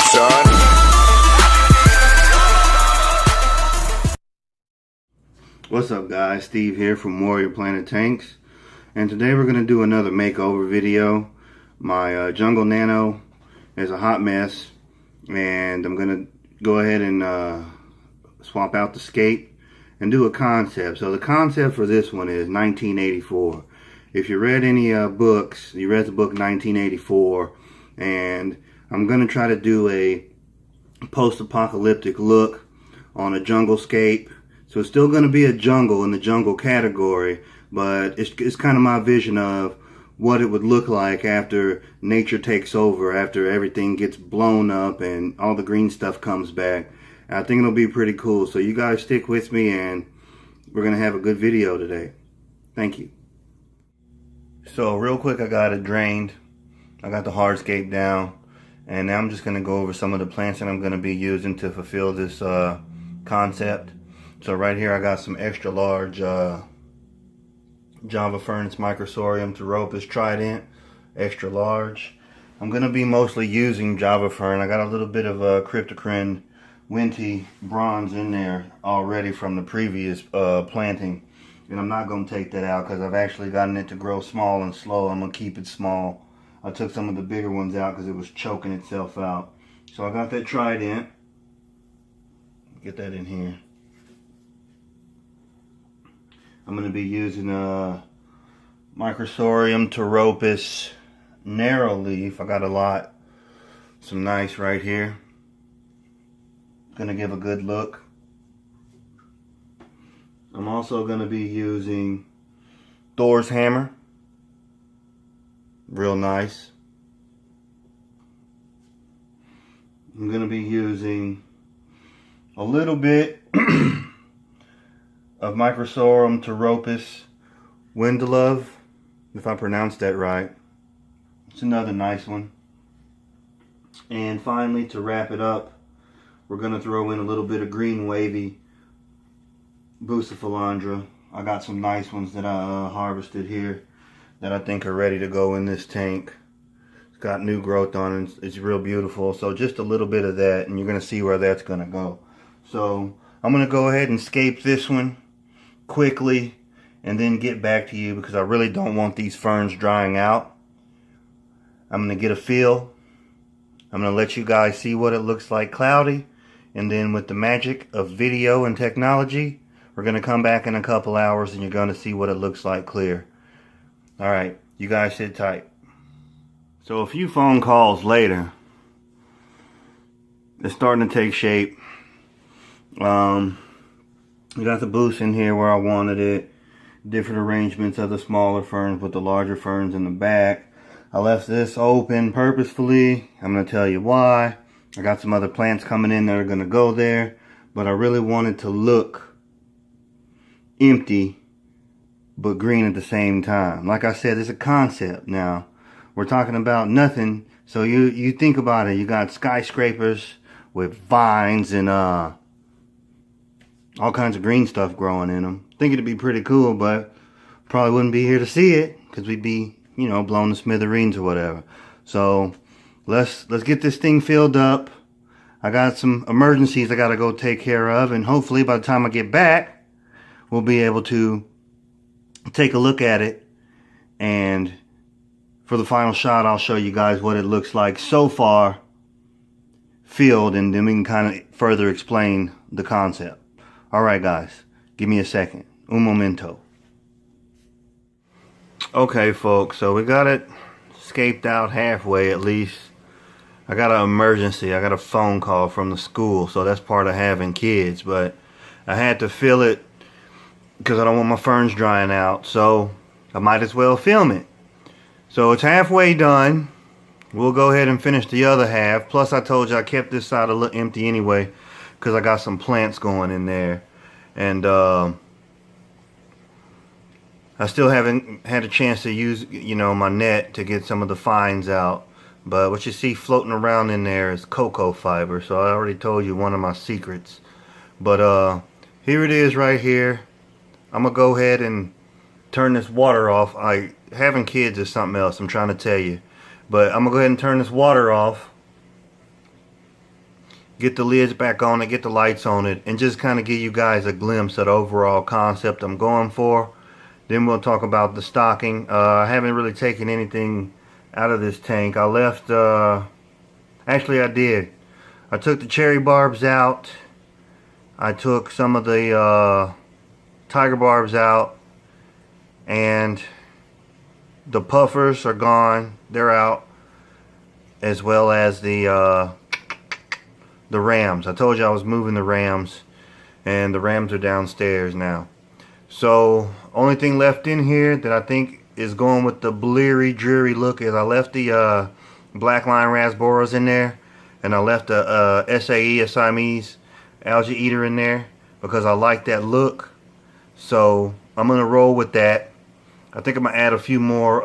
son. What's up guys, Steve here from Warrior Planet Tanks, and today we're going to do another makeover video. My jungle nano is a hot mess, and I'm going to go ahead and swap out the scape and do a concept. So the concept for this one is 1984. If you read any books, you read the book 1984, and I'm going to try to do a post-apocalyptic look on a jungle scape. So it's still going to be a jungle in the jungle category, but it's kind of my vision of what it would look like after nature takes over, after everything gets blown up and all the green stuff comes back. I think it'll be pretty cool. So you guys stick with me and we're going to have a good video today. Thank you. So real quick, I got it drained. I got the hardscape down. And now I'm just going to go over some of the plants that I'm going to be using to fulfill this concept. So right here I got some extra large Java Fern. It's Micrsorum pteropus trident, extra large. I'm going to be mostly using Java Fern. I got a little bit of cryptocrine wendtii bronze in there already from the previous planting. And I'm not going to take that out because I've actually gotten it to grow small and slow. I'm going to keep it small. I took some of the bigger ones out because it was choking itself out. So I got that trident. Get that in here. I'm going to be using a Micrsorum pteropus narrow leaf. I got a lot. Some nice right here. Going to give a good look. I'm also going to be using Thors hammer. Real nice. I'm going to be using a little bit of Micrsorum pteropus wendtlove, if I pronounced that right. It's another nice one. And finally, to wrap it up, we're going to throw in a little bit of green wavy bucephalandra. I got some nice ones that I harvested here that I think are ready to go in this tank. It's got new growth on it. It's real beautiful. So just a little bit of that, and you're going to see where that's going to go. So I'm going to go ahead and scape this one quickly and then get back to you because I really don't want these ferns drying out. I'm going to get a feel. I'm going to let you guys see what it looks like cloudy, and then with the magic of video and technology, we're going to come back in a couple hours and you're going to see what it looks like clear. Alright, you guys sit tight. So a few phone calls later, it's starting to take shape. We got the boost in here where I wanted it. Different arrangements of the smaller ferns with the larger ferns in the back. I left this open purposefully. I'm going to tell you why. I got some other plants coming in that are going to go there. But I really wanted to look empty but green at the same time. Like I said, it's a concept now. We're talking about nothing. So you think about it. You got skyscrapers with vines and all kinds of green stuff growing in them. Think it'd be pretty cool, but probably wouldn't be here to see it because we'd be, you know, blown to smithereens or whatever. So let's get this thing filled up. I got some emergencies I got to go take care of, and hopefully by the time I get back, we'll be able to take a look at it, and for the final shot I'll show you guys what it looks like so far filled, and then we can kind of further explain the concept. Alright guys, give me a second. Un momento. Okay folks, so we got it scaped out halfway at least. I got an emergency. I got a phone call from the school, so that's part of having kids, but I had to fill it because I don't want my ferns drying out, so I might as well film it. So it's halfway done. We'll go ahead and finish the other half. Plus I told you I kept this side a little empty anyway because I got some plants going in there. And I still haven't had a chance to use, you know, my net to get some of the fines out. But what you see floating around in there is cocoa fiber. So I already told you one of my secrets. But here it is right here. I'm going to go ahead and turn this water off. Having kids is something else, I'm trying to tell you. But I'm going to go ahead and turn this water off. get the lids back on it, get the lights on it, and just kind of give you guys a glimpse of the overall concept I'm going for. Then we'll talk about the stocking. I haven't really taken anything out of this tank. I left, actually I did. I took the cherry barbs out. I took some of the tiger barbs out. And the puffers are gone. They're out. As well as the rams. I told you I was moving the rams. And the rams are downstairs now. So, only thing left in here that I think is going with the bleary, dreary look is I left the blackline raspboras in there. And I left the SAE, a Siamese algae eater in there. Because I like that look. So, I'm going to roll with that. I think I'm going to add a few more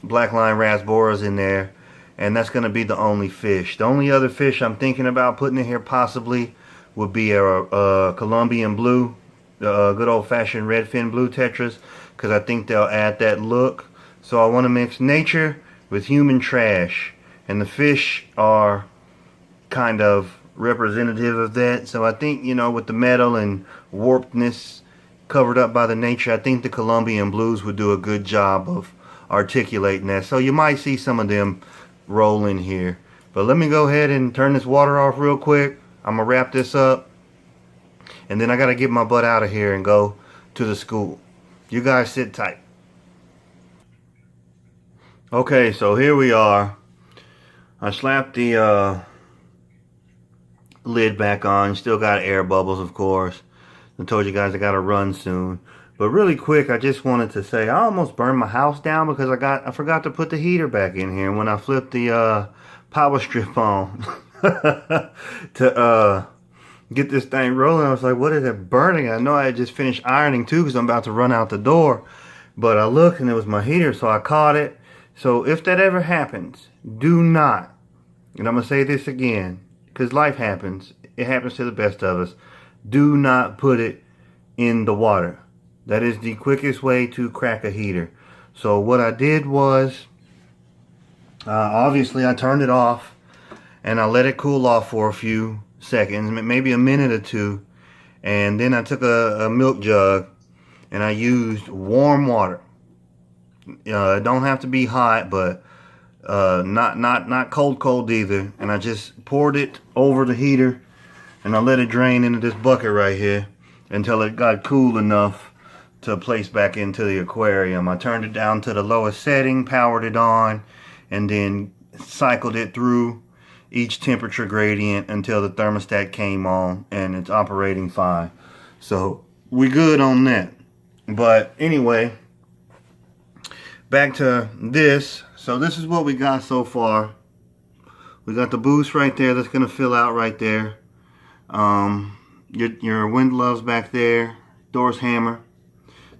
blackline raspboras in there. And that's going to be the only fish. The only other fish I'm thinking about putting in here possibly would be a Colombian blue. The good old-fashioned redfin blue tetras, because I think they'll add that look. So I want to mix nature with human trash, and the fish are kind of representative of that. So I think, you know, with the metal and warpedness covered up by the nature, I think the Colombian blues would do a good job of articulating that. So you might see some of them roll in here. But let me go ahead and turn this water off real quick. I'm gonna wrap this up. And then I got to get my butt out of here and go to the school. You guys sit tight. Okay, so here we are. I slapped the lid back on. Still got air bubbles, of course. I told you guys I got to run soon. But really quick, I just wanted to say I almost burned my house down because I forgot to put the heater back in here when I flipped the power strip on to get this thing rolling. I was like, what is it burning? I know I had just finished ironing too because I'm about to run out the door. But I looked and it was my heater, so I caught it. So if that ever happens, do not, and I'm going to say this again, because life happens. It happens to the best of us. Do not put it in the water. That is the quickest way to crack a heater. So what I did was, obviously I turned it off and I let it cool off for a few seconds, maybe a minute or two, and then I took a milk jug and I used warm water. It don't have to be hot, but not cold either. And I just poured it over the heater and I let it drain into this bucket right here until it got cool enough to place back into the aquarium. I turned it down to the lowest setting, powered it on, and then cycled it through each temperature gradient until the thermostat came on, and it's operating fine. So we good on that. But anyway, back to this. So this is what we got so far. We got the boost right there that's gonna fill out right there. Your wendtloves back there, thors hammer.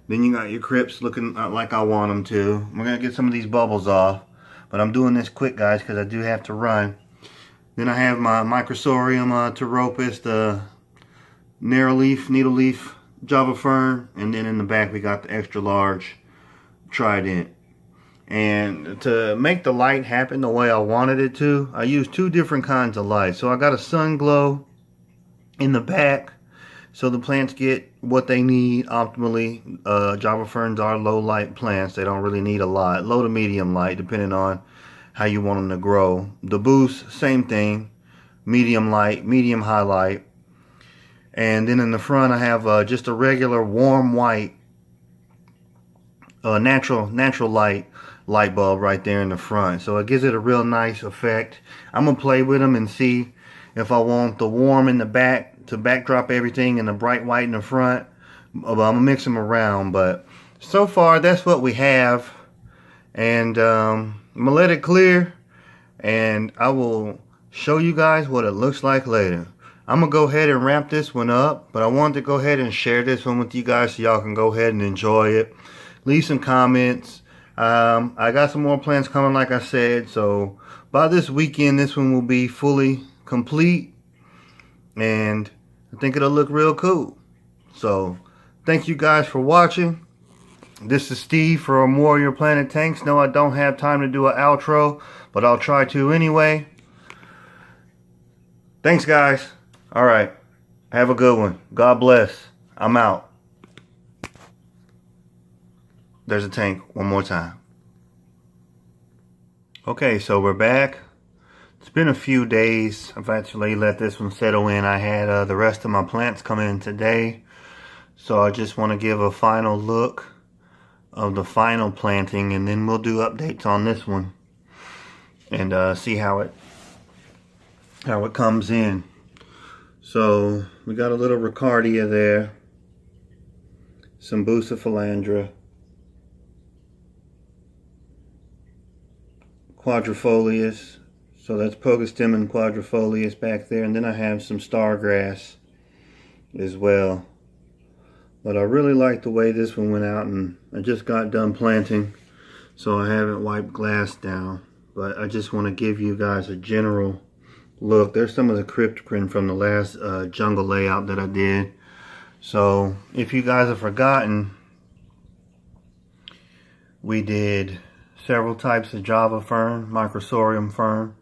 Then you got your crypts looking like I want them to. We're gonna get some of these bubbles off, but I'm doing this quick, guys, because I do have to run. Then I have my Micrsorum pteropus, the narrow leaf, needle leaf Java fern, and then in the back we got the extra large trident. And to make the light happen the way I wanted it to, I used two different kinds of light. So I got a sun glow in the back, so the plants get what they need optimally. Java ferns are low light plants. They don't really need a lot. Low to medium light, depending on how you want them to grow. The boost, same thing. Medium light, medium high light. And then in the front I have just a regular warm white, natural light bulb right there in the front. So it gives it a real nice effect. I'm going to play with them and see if I want the warm in the back to backdrop everything and the bright white in the front. I'm going to mix them around. But so far that's what we have. And I'm going to let it clear. And I will show you guys what it looks like later. I'm going to go ahead and wrap this one up. But I wanted to go ahead and share this one with you guys so y'all can go ahead and enjoy it. Leave some comments. I got some more plants coming, like I said. So by this weekend, this one will be fully complete. And I think it'll look real cool. So thank you guys for watching. This is Steve from Warrior Planet Tanks. No, I don't have time to do an outro, but I'll try to anyway. Thanks, guys. All right. Have a good one. God bless. I'm out. There's a tank one more time. Okay, so we're back. It's been a few days. I've actually let this one settle in. I had the rest of my plants come in today. So I just want to give a final look of the final planting, and then we'll do updates on this one and see how it comes in. So we got a little riccardia there, some bucephalandra, quadrifolias, so that's pogostem and quadrifolias back there, and then I have some star grass as well. But I really like the way this one went out, and I just got done planting, so I haven't wiped glass down. But I just want to give you guys a general look. There's some of the cryptocrine from the last jungle layout that I did. So if you guys have forgotten, we did several types of Java fern, Micrsorum fern.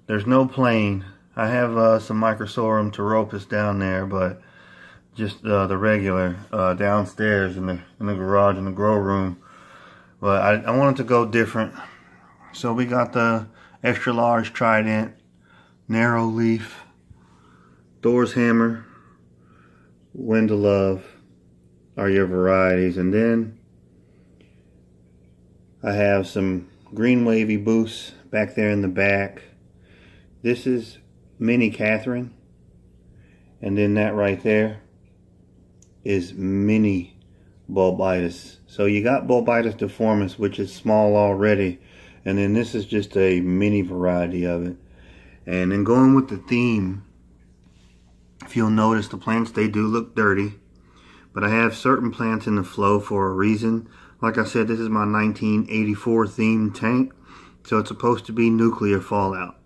There's no plain. I have some Micrsorum pteropus down there, but just the regular downstairs in the garage, in the grow room. But I wanted to go different. So we got the extra large trident, narrow leaf, thors hammer, wendtlove are your varieties. And then I have some green wavy boosts back there in the back. This is mini kathrinae. And then that right there is mini bolbitus. So you got bolbitus difformis, which is small already, and then this is just a mini variety of it. And then going with the theme, if you'll notice, the plants, they do look dirty, but I have certain plants in the flow for a reason. Like I said, this is my 1984 themed tank, so it's supposed to be nuclear fallout.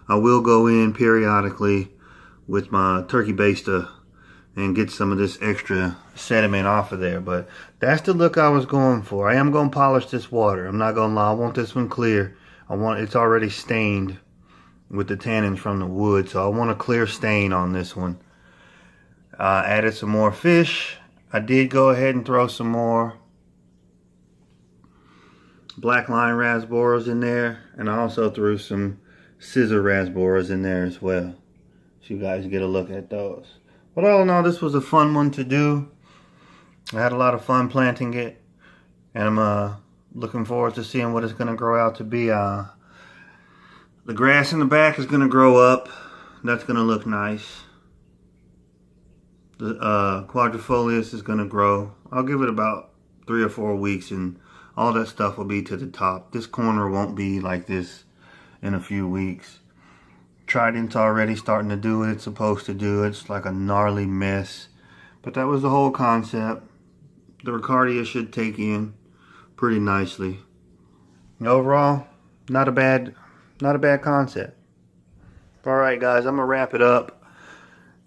I will go in periodically with my turkey baster and get some of this extra sediment off of there. But that's the look I was going for. I am going to polish this water. I'm not going to lie. I want this one clear. It's already stained with the tannins from the wood, so I want a clear stain on this one. Added some more fish. I did go ahead and throw some more blackline raspboras in there, and I also threw some scissor raspboras in there as well, so you guys get a look at those. But all in all, this was a fun one to do. I had a lot of fun planting it, and I'm looking forward to seeing what it's going to grow out to be. The grass in the back is going to grow up. That's going to look nice. The quadrifolias is going to grow. I'll give it about 3 or 4 weeks, and all that stuff will be to the top. This corner won't be like this in a few weeks. Trident's already starting to do what it's supposed to do. It's like a gnarly mess, but that was the whole concept. The riccardia should take in pretty nicely. And overall, not a bad concept. All right, guys, I'm gonna wrap it up,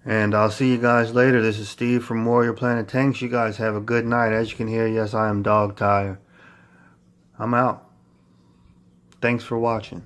and I'll see you guys later. This is Steve from Warrior Planet Tanks. You guys have a good night. As you can hear, yes, I am dog tired. I'm out. Thanks for watching.